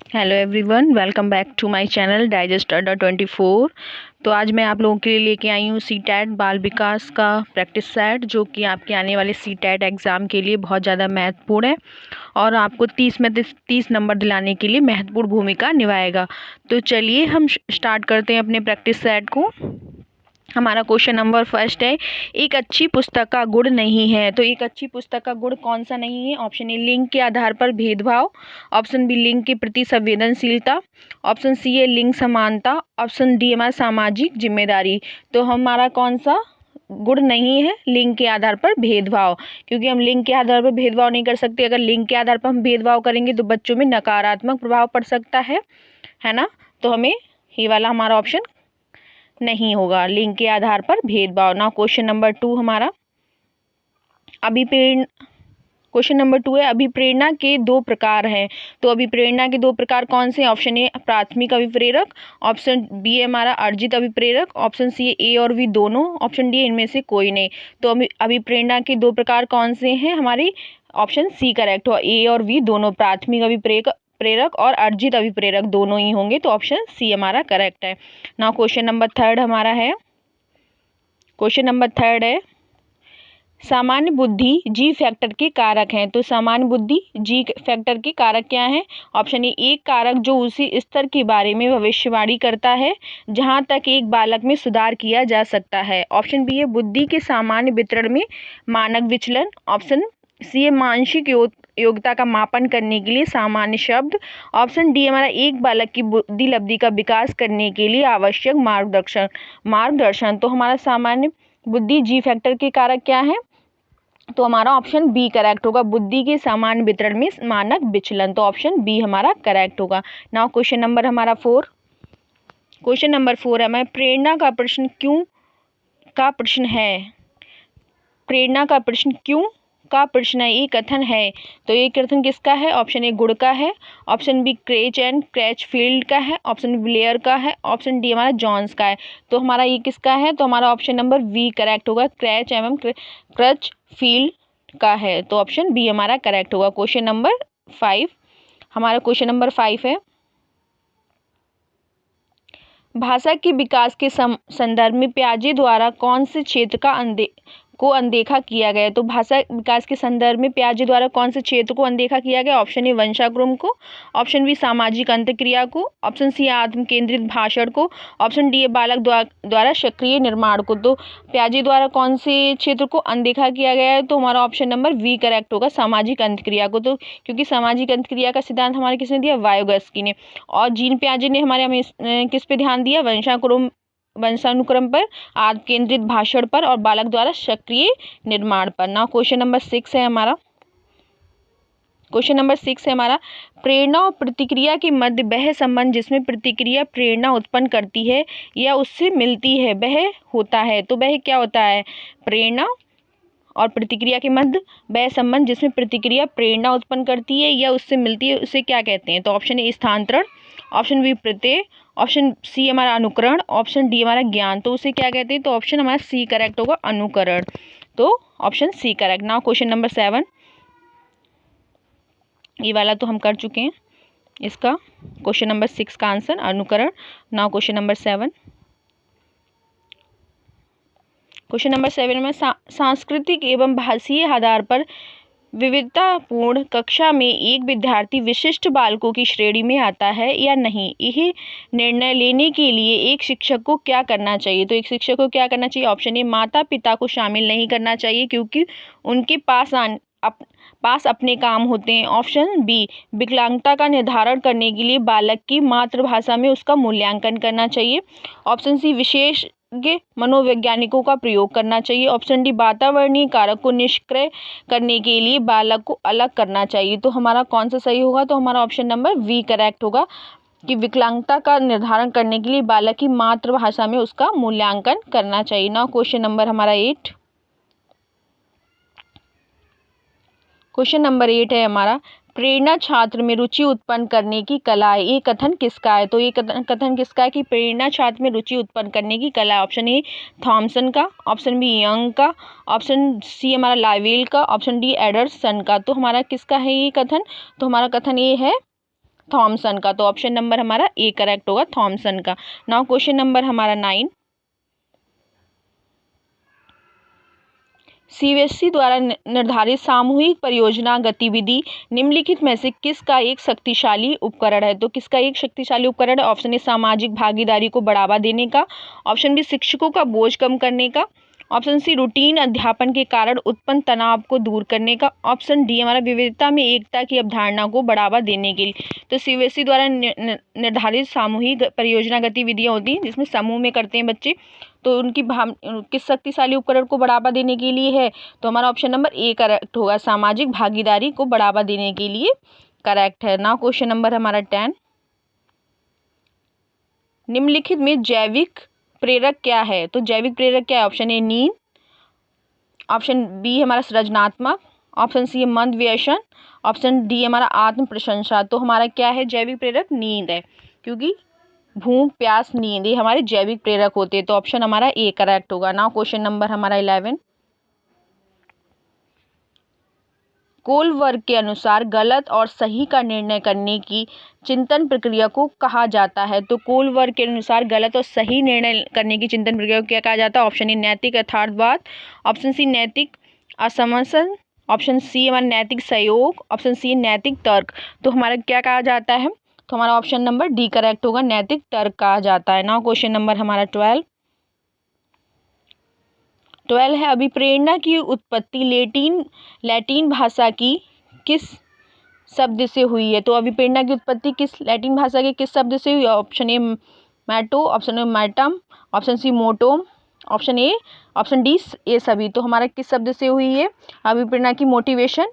Hello everyone, welcome back to my channel digest Adda 24। तो आज मैं आप लोगों के लिए लेके आई हूँ सीटेट बाल विकास का प्रैक्टिस सेट, जो कि आपके आने वाले सीटेट एग्ज़ाम के लिए बहुत ज़्यादा महत्वपूर्ण है और आपको 30 में 30 नंबर दिलाने के लिए महत्वपूर्ण भूमिका निभाएगा। तो चलिए हम स्टार्ट करते हैं अपने प्रैक्टिस सेट को। हमारा क्वेश्चन नंबर फर्स्ट है, एक अच्छी पुस्तक का गुण नहीं है। तो एक अच्छी पुस्तक का गुण कौन सा नहीं है? ऑप्शन ए लिंग के आधार पर भेदभाव, ऑप्शन बी लिंग के प्रति संवेदनशीलता, ऑप्शन सी है लिंग समानता, ऑप्शन डी हमारा सामाजिक जिम्मेदारी। तो हमारा कौन सा गुण नहीं है? लिंग के आधार पर भेदभाव, क्योंकि हम लिंग के आधार पर भेदभाव नहीं कर सकते। अगर लिंग के आधार पर हम भेदभाव करेंगे तो बच्चों में नकारात्मक प्रभाव पड़ सकता है ना। तो हमें ये वाला हमारा ऑप्शन नहीं होगा, लिंग के आधार पर भेदभाव ना। क्वेश्चन नंबर 2 हमारा क्वेश्चन नंबर 2 है, अभिप्रेरणा के दो प्रकार हैं। तो अभिप्रेरणा के दो प्रकार कौन से? ऑप्शन ए प्राथमिक अभिप्रेरक, ऑप्शन बी है हमारा अर्जित अभिप्रेरक, ऑप्शन सी है ए और बी दोनों, ऑप्शन डी इनमें से कोई नहीं। तो अभिप्रेरणा के दो प्रकार कौन से हैं? हमारी ऑप्शन सी करेक्ट हो, ए और बी दोनों, प्राथमिक अभिप्रेरक और अर्जित अभिप्रेरक दोनों ही होंगे। तो ऑप्शन सी हमारा करेक्ट है ना। क्वेश्चन नंबर 3 हमारा है, क्वेश्चन नंबर 3 है, सामान्य बुद्धि जी फैक्टर के कारक हैं। तो सामान्य बुद्धि जी फैक्टर के कारक क्या हैं? ऑप्शन ए एक कारक जो उसी स्तर के बारे में भविष्यवाणी करता है जहां तक एक बालक में सुधार किया जा सकता है। ऑप्शन बी है बुद्धि के सामान्य वितरण में मानक विचलन, ऑप्शन सी है मानसिक योग्यता का मापन करने के लिए सामान्य शब्द, ऑप्शन डी हमारा एक बालक की बुद्धि लब्धि का विकास करने के लिए आवश्यक मार्गदर्शन। तो हमारा सामान्य बुद्धि जी फैक्टर के कारक क्या है? तो हमारा ऑप्शन बी करेक्ट होगा, बुद्धि के सामान्य वितरण में मानक विचलन। तो ऑप्शन बी हमारा करेक्ट होगा। नाउ क्वेश्चन नंबर हमारा 4, क्वेश्चन नंबर 4 है, मैं प्रेरणा का प्रश्न क्यों का प्रश्न है। प्रेरणा का प्रश्न क्यों का प्रश्न है, ये कथन है। तो ये कथन किसका है? ऑप्शन ए गुड का है, ऑप्शन बी क्रेच एंड क्रैचफील्ड का है, ऑप्शन ब्लेयर का है, ऑप्शन डी हमारा जॉन्स का है। तो हमारा ये किसका है? तो हमारा ऑप्शन नंबर बी करेक्ट होगा, क्रैच एवं क्रचफील्ड का है। तो ऑप्शन बी हमारा करेक्ट होगा। क्वेश्चन नंबर 5 हमारा क्वेश्चन नंबर 5 है, भाषा के विकास के संदर्भ में पियाजे द्वारा कौन से क्षेत्र को अनदेखा किया गया? तो भाषा विकास के संदर्भ में पियाजे द्वारा कौन से क्षेत्र को अनदेखा किया गया? ऑप्शन ए वंशानुक्रम को, ऑप्शन बी सामाजिक अंतःक्रिया को, ऑप्शन सी आत्म केंद्रित भाषण को, ऑप्शन डी बालक द्वारा सक्रिय निर्माण को। तो पियाजे द्वारा कौन से क्षेत्र को अनदेखा किया गया है? तो हमारा ऑप्शन नंबर वी करेक्ट होगा, सामाजिक अंतःक्रिया को। तो क्योंकि सामाजिक अंतःक्रिया का सिद्धांत हमारे किसने दिया? वायोगस्की ने। और जीन पियाजे ने हमारे हमें किस पे ध्यान दिया? वंशानुक्रम पर, आत्म केंद्रित भाषण पर और बालक द्वारा सक्रिय निर्माण पर ना। क्वेश्चन नंबर 6 है हमारा, क्वेश्चन नंबर 6 है हमारा, प्रेरणा और प्रतिक्रिया के मध्य वह संबंध जिसमें प्रतिक्रिया प्रेरणा उत्पन्न करती है या उससे मिलती है वह होता है। तो वह क्या होता है? प्रेरणा और प्रतिक्रिया के मध्य वह संबंध जिसमें प्रतिक्रिया प्रेरणा उत्पन्न करती है या उससे मिलती है, उसे क्या कहते हैं? तो ऑप्शन ए स्थानांतरण, ऑप्शन बी प्रत्यय, ऑप्शन सी हमारा अनुकरण, ऑप्शन डी हमारा ज्ञान। तो उसे क्या कहते हैं? तो ऑप्शन हमारा सी करेक्ट होगा, अनुकरण। तो option C correct. Now question number 7, ये वाला तो हम कर चुके हैं, इसका क्वेश्चन नंबर 6 का आंसर अनुकरण। Now question number 7, question number 7 में सांस्कृतिक एवं भाषीय आधार पर विविधतापूर्ण कक्षा में एक विद्यार्थी विशिष्ट बालकों की श्रेणी में आता है या नहीं, यह निर्णय लेने के लिए एक शिक्षक को क्या करना चाहिए? तो एक शिक्षक को क्या करना चाहिए? ऑप्शन ए माता पिता को शामिल नहीं करना चाहिए क्योंकि उनके पास अपने काम होते हैं, ऑप्शन बी विकलांगता का निर्धारण करने के लिए बालक की मातृभाषा में उसका मूल्यांकन करना चाहिए, ऑप्शन सी विशेष मनोवैज्ञानिकों का प्रयोग करना चाहिए, ऑप्शन डी वातावरणीय कारक को निष्क्रिय करने के लिए बालक को अलग करना चाहिए। तो हमारा कौन सा सही होगा? तो हमारा ऑप्शन नंबर वी करेक्ट होगा कि विकलांगता का निर्धारण करने के लिए बालक की मातृभाषा में उसका मूल्यांकन करना चाहिए ना। क्वेश्चन नंबर हमारा 8, क्वेश्चन नंबर 8 है हमारा, प्रेरणा छात्र में रुचि उत्पन्न करने की कला है, ये कथन किसका है? तो ये कथन किसका है कि प्रेरणा छात्र में रुचि उत्पन्न करने की कला है? ऑप्शन ए थॉमसन का, ऑप्शन बी यंग का, ऑप्शन सी हमारा लावेल का, ऑप्शन डी एडरसन का। तो हमारा किसका है ये कथन? तो हमारा कथन ये है थॉमसन का। तो ऑप्शन नंबर हमारा ए करेक्ट होगा, थॉमसन का। नाउ क्वेश्चन नंबर हमारा 9, सीबीएसई द्वारा निर्धारित सामूहिक परियोजना गतिविधि निम्नलिखित में से किसका एक शक्तिशाली उपकरण है? तो किसका एक शक्तिशाली उपकरण है? ऑप्शन ए सामाजिक भागीदारी को बढ़ावा देने का, ऑप्शन बी शिक्षकों का बोझ कम करने का, ऑप्शन सी रूटीन अध्यापन के कारण उत्पन्न तनाव को दूर करने का, ऑप्शन डी हमारा विविधता में एकता की अवधारणा को बढ़ावा देने के लिए। तो सीबीएसई द्वारा निर्धारित सामूहिक परियोजना गतिविधियां होती हैं जिसमें समूह में करते हैं बच्चे, तो उनकी किस शक्तिशाली उपकरण को बढ़ावा देने के लिए है? तो हमारा ऑप्शन नंबर ए करेक्ट होगा, सामाजिक भागीदारी को बढ़ावा देने के लिए करेक्ट है। नाउ क्वेश्चन नंबर हमारा 10, निम्नलिखित में जैविक प्रेरक क्या है? तो जैविक प्रेरक क्या है? ऑप्शन ए नींद, ऑप्शन बी हमारा सृजनात्मक, ऑप्शन सी मंद व्यसन, ऑप्शन डी हमारा आत्म प्रशंसा। तो हमारा क्या है? जैविक प्रेरक नींद है, क्योंकि भूख प्यास नींद ये हमारे जैविक प्रेरक होते हैं। तो ऑप्शन हमारा ए करेक्ट होगा। नाउ क्वेश्चन नंबर हमारा 11, कोलवर्ग के अनुसार गलत और सही का निर्णय करने की चिंतन प्रक्रिया को कहा जाता है? तो कोलवर्ग के अनुसार गलत और सही निर्णय करने की चिंतन प्रक्रिया को क्या कहा जाता है? ऑप्शन ए नैतिक यथार्थवाद, ऑप्शन सी नैतिक असमर्थन, ऑप्शन सी हमारा नैतिक सहयोग, ऑप्शन सी नैतिक तर्क। तो हमारा क्या कहा जाता है? तो हमारा ऑप्शन नंबर डी करेक्ट होगा, नैतिक तर्क कहा जाता है। नाउ क्वेश्चन नंबर हमारा 12 है, अभिप्रेरणा की उत्पत्ति लैटिन भाषा की किस शब्द से हुई है? तो अभिप्रेरणा की उत्पत्ति किस लैटिन भाषा के किस शब्द से हुई है? ऑप्शन ए मैटो, ऑप्शन ए मैटम, ऑप्शन सी मोटोम, ऑप्शन ए, ऑप्शन डी ये सभी। तो हमारा किस शब्द से हुई है अभिप्रेरणा की? मोटिवेशन,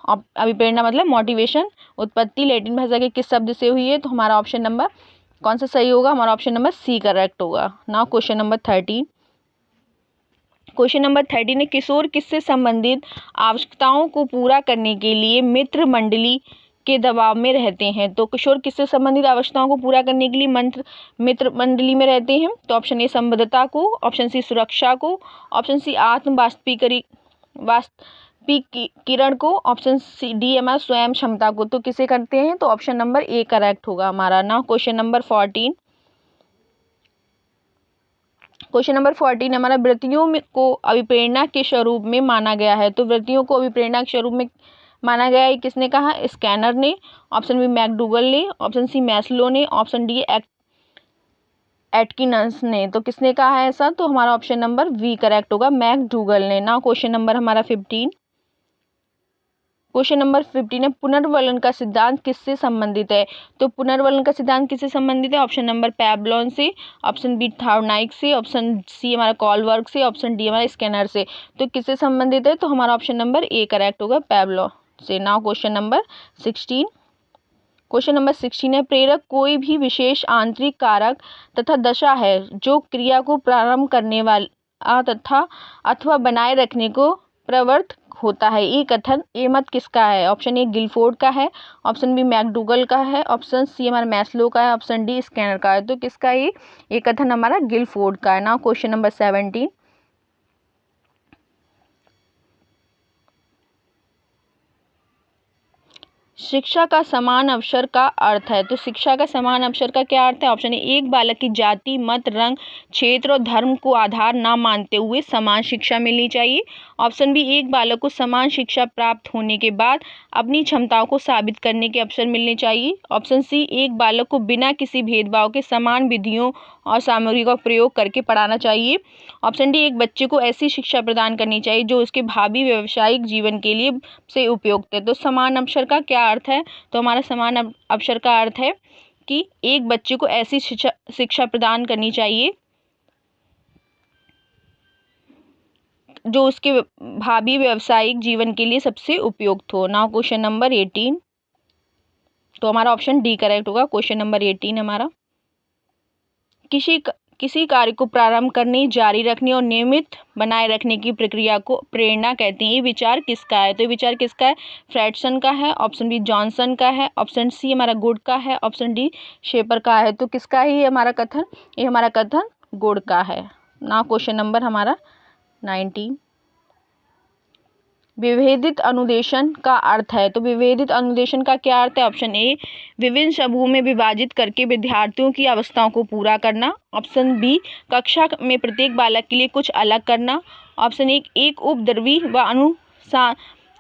अभिप्रेरणा मतलब मोटिवेशन, उत्पत्ति लैटिन भाषा के किस शब्द से हुई है? तो हमारा ऑप्शन नंबर कौन सा सही होगा? हमारा ऑप्शन नंबर सी करेक्ट होगा। Now question number 13, question number 13 है, किशोर किससे संबंधित आवश्यकताओं को पूरा करने के लिए मित्र मंडली के दबाव में रहते हैं? तो किशोर किससे संबंधित आवश्यकताओं को पूरा करने के लिए मित्र मंडली में रहते हैं? तो ऑप्शन ए संबद्धता को, ऑप्शन सी सुरक्षा को, ऑप्शन सी आत्म वाष्पीकरण को, ऑप्शन सी डी हमारा स्वयं क्षमता को। तो किसे करते हैं? तो ऑप्शन नंबर ए करेक्ट होगा हमारा। ना क्वेश्चन नंबर 14, क्वेश्चन नंबर 14 हमारा वृत्तियों में को अभिप्रेरणा के स्वरूप में माना गया है। तो वृत्तियों को अभिप्रेरणा के स्वरूप में माना गया है किसने कहा? स्कैनर ने, ऑप्शन बी मैकडूगल ने, ऑप्शन सी मैस्लो ने, ऑप्शन डी एटकिंस ने। तो किसने कहा है ऐसा? तो हमारा ऑप्शन नंबर वी करेक्ट होगा, मैकडूगल ने। ना क्वेश्चन नंबर हमारा 15, क्वेश्चन नंबर 15 है, पुनर्वलन का सिद्धांत किससे संबंधित है? तो पुनर्वलन का सिद्धांत किससे संबंधित है? ऑप्शन नंबर पैवलोन से, ऑप्शन बी थार्नाइक से, ऑप्शन सी हमारा कॉलवर्ग से, ऑप्शन डी हमारा स्कैनर से। तो किससे संबंधित है? तो हमारा ऑप्शन नंबर ए करेक्ट होगा, पैवलोन से। Now question number 16, question number 16 है, प्रेरक कोई भी विशेष आंतरिक कारक तथा दशा है जो क्रिया को प्रारंभ करने वाला तथा अथवा बनाए रखने को प्रवृत्त होता है। ये कथन ये मत किसका है? ऑप्शन ए गिलफोर्ड का है, ऑप्शन बी मैकडूगल का है, ऑप्शन सी हमारा मैस्लो का है, ऑप्शन डी स्कैनर का है। तो किसका ये कथन हमारा गिलफोर्ड का है। ना क्वेश्चन नंबर 17, शिक्षा का समान अवसर का अर्थ है। तो शिक्षा का समान अवसर का क्या अर्थ है? ऑप्शन ए, एक बालक की जाति मत रंग क्षेत्र और धर्म को आधार ना मानते हुए समान शिक्षा मिलनी चाहिए। ऑप्शन बी, एक बालक को समान शिक्षा प्राप्त होने के बाद अपनी क्षमताओं को साबित करने के अवसर मिलने चाहिए। ऑप्शन सी, एक बालक को बिना किसी भेदभाव के समान विधियों और सामग्री का प्रयोग करके पढ़ाना चाहिए। ऑप्शन डी, एक बच्चे को ऐसी शिक्षा प्रदान करनी चाहिए जो उसके भावी व्यावसायिक जीवन के लिए से उपयुक्त है। तो समान अवसर का क्या अर्थ है? तो हमारा समान अवसर का अर्थ है कि एक बच्चे को ऐसी शिक्षा प्रदान करनी चाहिए जो उसके भावी व्यावसायिक जीवन के लिए सबसे उपयुक्त हो। नाउ क्वेश्चन नंबर 18, तो हमारा ऑप्शन डी करेक्ट होगा, क्वेश्चन नंबर 18 हमारा, किसी कार्य को प्रारंभ करने, जारी रखने और नियमित बनाए रखने की प्रक्रिया को प्रेरणा कहते हैं। ये विचार किसका है? तो ये विचार किसका है? फ्रेडसन का है, ऑप्शन बी जॉनसन का है, ऑप्शन सी हमारा गुड का है, ऑप्शन डी शेपर का है। तो किसका है ये हमारा कथन? ये हमारा कथन गुड का है। ना क्वेश्चन नंबर हमारा 19, विभेदित अनुदेशन का अर्थ है। तो विभेदित अनुदेशन का क्या अर्थ है? ऑप्शन ए विभिन्न समूह में विभाजित करके विद्यार्थियों की अवस्थाओं को पूरा करना। ऑप्शन बी कक्षा में प्रत्येक बालक के लिए कुछ अलग करना। ऑप्शन एक उपद्रवी व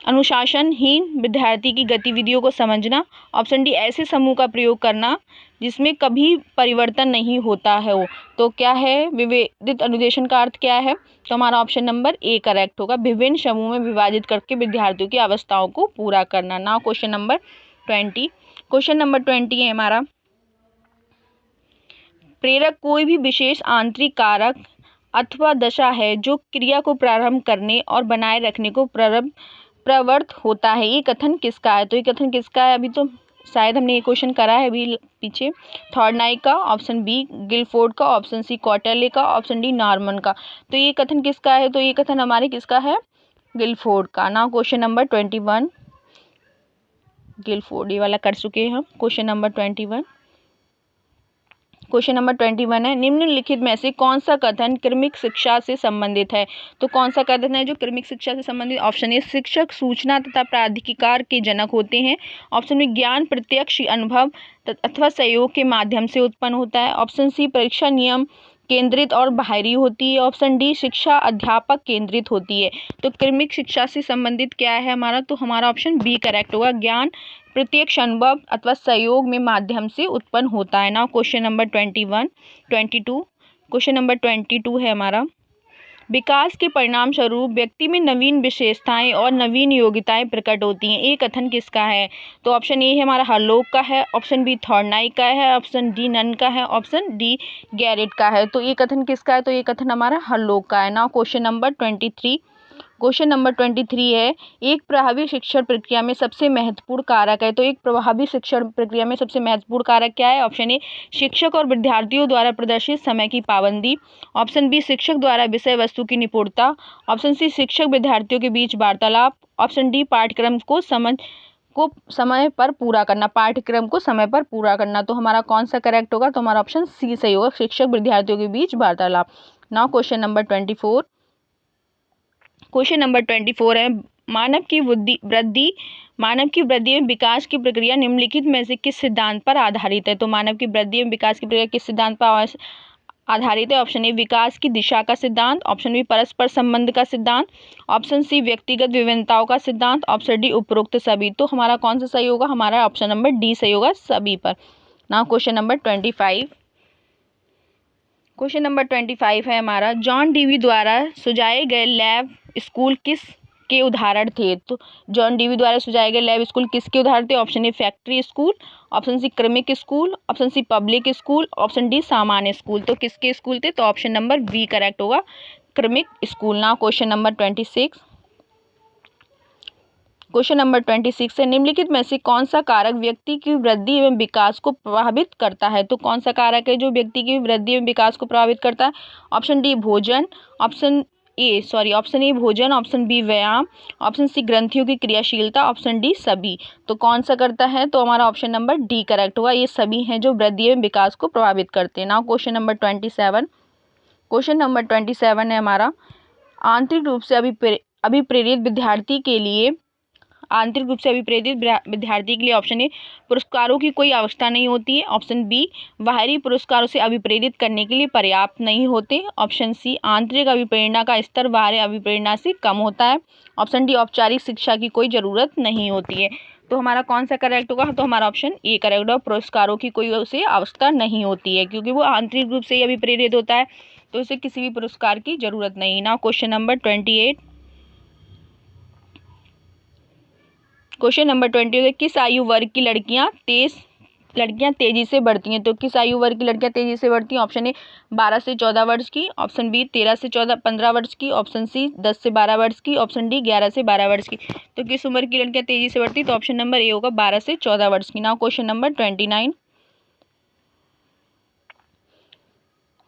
अनुशासनहीन विद्यार्थी की गतिविधियों को समझना। ऑप्शन डी ऐसे समूह का प्रयोग करना जिसमें कभी परिवर्तन नहीं होता है वो। तो क्या है विभेदित अनुदेशन का अर्थ क्या है? तो हमारा ऑप्शन नंबर ए करेक्ट होगा, विभिन्न समूह में विभाजित करके विद्यार्थियों की अवस्थाओं को पूरा करना। Now question number 20। Question number 20 है हमारा, प्रेरक कोई भी विशेष आंतरिक कारक अथवा दशा है जो क्रिया को प्रारंभ करने और बनाए रखने को प्रवृत्त होता है। ये कथन किसका है? तो ये कथन किसका है? अभी तो शायद हमने ये क्वेश्चन करा है अभी पीछे। थॉर्नडाइक का, ऑप्शन बी गिलफोर्ड का, ऑप्शन सी क्वार्टेले का, ऑप्शन डी नॉर्मन का। तो ये कथन किसका है? तो ये कथन हमारे किसका है? गिलफोर्ड का। नाउ क्वेश्चन नंबर 21, गिलफोर्ड ये वाला कर चुके हैं हम। क्वेश्चन नंबर 21, क्वेश्चन नंबर 21 है, निम्नलिखित में से कौन सा कथन क्रमिक शिक्षा से संबंधित है? तो कौन सा कथन है जो क्रमिक शिक्षा से संबंधित? ऑप्शन ए शिक्षक सूचना तथा प्राधिकार के जनक होते हैं। ऑप्शन बी ज्ञान प्रत्यक्ष अनुभव अथवा सहयोग के माध्यम से उत्पन्न होता है। ऑप्शन सी परीक्षा नियम केंद्रित और बाहरी होती है। ऑप्शन डी शिक्षा अध्यापक केंद्रित होती है। तो क्रमिक शिक्षा से संबंधित क्या है हमारा? तो हमारा ऑप्शन बी करेक्ट होगा, ज्ञान प्रत्यक्ष अनुभव अथवा सहयोग में माध्यम से उत्पन्न होता है। Now question number 22 question number 22 है हमारा, विकास के परिणाम स्वरूप व्यक्ति में नवीन विशेषताएं और नवीन योग्यताएं प्रकट होती हैं। ये कथन किसका है? तो ऑप्शन ए है हमारा हरलोक का है, ऑप्शन बी थॉर्नडाइक का है, ऑप्शन डी नन का है, ऑप्शन डी गैरेट का है। तो ये कथन किसका है? तो ये कथन हमारा हरलोक का है। Now question number 23, question number 23 है, एक प्रभावी शिक्षण प्रक्रिया में सबसे महत्वपूर्ण कारक है। तो एक प्रभावी शिक्षण प्रक्रिया में सबसे महत्वपूर्ण कारक क्या है? ऑप्शन ए शिक्षक और विद्यार्थियों द्वारा प्रदर्शित समय की पाबंदी। ऑप्शन बी शिक्षक द्वारा विषय वस्तु की निपुणता। ऑप्शन सी शिक्षक विद्यार्थियों के बीच वार्तालाप। ऑप्शन डी पाठ्यक्रम को समय पर पूरा करना, पाठ्यक्रम को समय पर पूरा करना। तो हमारा कौन सा करेक्ट होगा? तो हमारा ऑप्शन सी सही होगा, शिक्षक विद्यार्थियों के बीच वार्तालाप। Now question number 24, question number 24 है, मानव की वृद्धि एवं विकास की प्रक्रिया निम्नलिखित में से किस सिद्धांत पर आधारित है? तो मानव की वृद्धि एवं विकास की प्रक्रिया किस सिद्धांत पर आधारित है? ऑप्शन ए विकास की दिशा का सिद्धांत, ऑप्शन बी परस्पर संबंध का सिद्धांत, ऑप्शन सी व्यक्तिगत विभिन्नताओं का सिद्धांत, ऑप्शन डी उपरोक्त सभी। तो हमारा कौन सा सही होगा? हमारा ऑप्शन नंबर डी सही होगा, सभी पर। Now question number 25, question number 25 है हमारा, जॉन डीवी द्वारा सुझाए गए लैब स्कूल किस के उदाहरण थे? तो जॉन डीवी द्वारा सुझाए गए लैब स्कूल किसके उदाहरण थे? Option A factory school, option C क्रमिक school, option C public school, option D सामान्य स्कूल। तो किसके स्कूल थे? तो ऑप्शन नंबर बी करेक्ट होगा, क्रमिक school. Now question number 26, question number 26 है, निम्नलिखित में से कौन सा कारक व्यक्ति की वृद्धि एवं विकास को प्रभावित करता है? तो कौन सा कारक है जो व्यक्ति की वृद्धि एवं विकास को प्रभावित करता है? ऑप्शन डी भोजन, ऑप्शन ए भोजन, ऑप्शन बी व्यायाम, ऑप्शन सी ग्रंथियों की क्रियाशीलता, ऑप्शन डी सभी। तो कौन सा करता है? तो हमारा ऑप्शन नंबर डी करेक्ट होगा, ये सभी हैं जो वृद्धि एवं विकास को प्रभावित करते हैं। Now question number 27, question number 27 है हमारा, आंतरिक रूप से अभिप्रेरित विद्यार्थी के लिए ऑप्शन ए पुरस्कारों की कोई आवश्यकता नहीं होती है, ऑप्शन बी बाहरी पुरस्कारों से अभिप्रेरित करने के लिए पर्याप्त नहीं होते, ऑप्शन सी आंतरिक अभिप्रेरणा का स्तर बाहरी अभिप्रेरणा से कम होता है, ऑप्शन डी औपचारिक शिक्षा की कोई ज़रूरत नहीं होती है। तो हमारा कौन सा करेक्ट होगा? तो हमारा ऑप्शन ए करेक्ट होगा, पुरस्कारों की कोई उसे आवश्यकता नहीं होती है क्योंकि वो आंतरिक रूप से ही अभिप्रेरित होता है, तो उसे किसी भी पुरस्कार की ज़रूरत नहीं। ना क्वेश्चन नंबर 28, क्वेश्चन नंबर 20, किस आयु वर्ग की लड़कियां तेजी से बढ़ती हैं? तो किस आयु वर्ग की लड़कियां तेजी से बढ़ती हैं? ऑप्शन ए 12 से 14 वर्ष की, ऑप्शन बी 13 से 15 वर्ष की, ऑप्शन सी 10 से 12 वर्ष की, ऑप्शन डी 11 से 12 वर्ष की। तो किस उम्र की लड़कियां तेजी से बढ़ती? तो ऑप्शन नंबर ए होगा 12 से 14 वर्ष की। Now question number 29,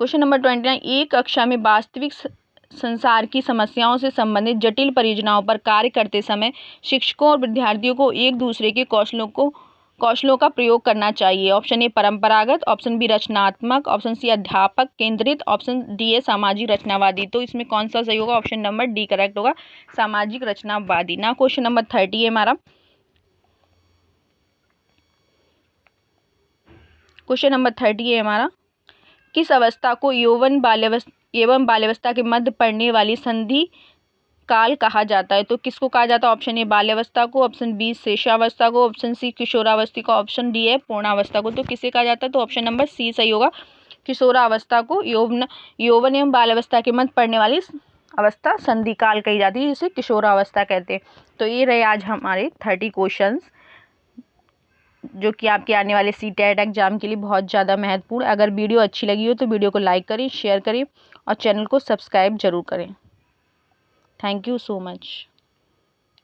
question number 29, एक कक्षा में वास्तविक संसार की समस्याओं से संबंधित जटिल परियोजनाओं पर कार्य करते समय शिक्षकों और विद्यार्थियों को एक दूसरे के कौशलों को कौशलों का प्रयोग करना चाहिए? ऑप्शन ए परंपरागत, ऑप्शन बी रचनात्मक, ऑप्शन सी अध्यापक केंद्रित, ऑप्शन डी है सामाजिक रचनावादी। तो इसमें कौन सा सही होगा? ऑप्शन नंबर डी करेक्ट होगा, सामाजिक रचनावादी। ना क्वेश्चन नंबर 30 है हमारा। क्वेश्चन नंबर 30 है हमारा, किस अवस्था को यौवन बाल्यावस्था के मध्य पड़ने वाली संधि काल कहा जाता है? तो किसको कहा जाता है? ऑप्शन ए बाल्यावस्था को, ऑप्शन बी शिशुअवस्था को, ऑप्शन सी किशोरावस्था को, ऑप्शन डी है पूर्णावस्था को। तो किसे कहा जाता है? तो ऑप्शन नंबर सी सही होगा, किशोरावस्था को यौवन एवं बाल्यावस्था के मध्य पड़ने वाली अवस्था संधि काल कही जाती है, जिसे किशोरावस्था कहते हैं। तो ये रहे आज हमारे 30 क्वेश्चंस, जो कि आपके आने वाले CTET एग्जाम के लिए बहुत ज़्यादा महत्वपूर्ण। अगर वीडियो अच्छी लगी हो तो वीडियो को लाइक करें, शेयर करें और चैनल को सब्सक्राइब जरूर करें। Thank you so much.